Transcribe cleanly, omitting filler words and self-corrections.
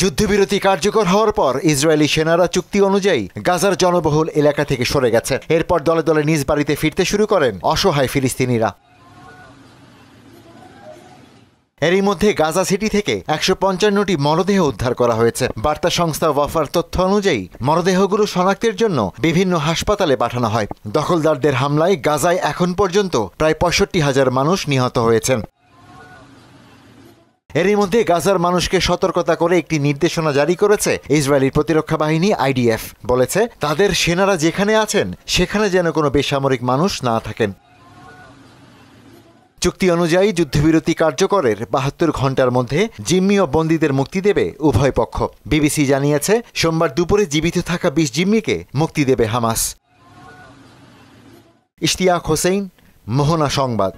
যুদ্ধবিরতি কার্যকর হওয়ার পর ইসরায়েলি সেনারা চুক্তি অনুযায়ী গাজার জনবহুল এলাকা থেকে সরে গেছে। এরপর দলে দলে নিজ বাড়িতে ফিরতে শুরু করেন অসহায় ফিলিস্তিনিরা। এরই মধ্যে গাজা সিটি থেকে ১৫৫টি মরদেহ উদ্ধার করা হয়েছে। বার্তা সংস্থা ওয়াফার তথ্য অনুযায়ী মরদেহগুলো শনাক্তের জন্য বিভিন্ন হাসপাতালে পাঠানো হয়। দখলদারদের হামলায় গাজায় এখন পর্যন্ত প্রায় ৬৫,০০০ মানুষ নিহত হয়েছেন। এরই মধ্যে গাজার মানুষকে সতর্কতা করে একটি নির্দেশনা জারি করেছে ইসরায়েলি প্রতিরক্ষা বাহিনী আইডিএফ। বলেছে, তাদের সেনারা যেখানে আছেন সেখানে যেন কোনো বেসামরিক মানুষ না থাকেন। চুক্তি অনুযায়ী যুদ্ধবিরতি কার্যকরের ৭২ ঘণ্টার মধ্যে জিম্মি ও বন্দীদের মুক্তি দেবে উভয় পক্ষ। বিবিসি জানিয়েছে, সোমবার দুপুরে জীবিত থাকা ২০ জিম্মিকে মুক্তি দেবে হামাস। ইশতিয়াক হোসেন, মোহনা সংবাদ।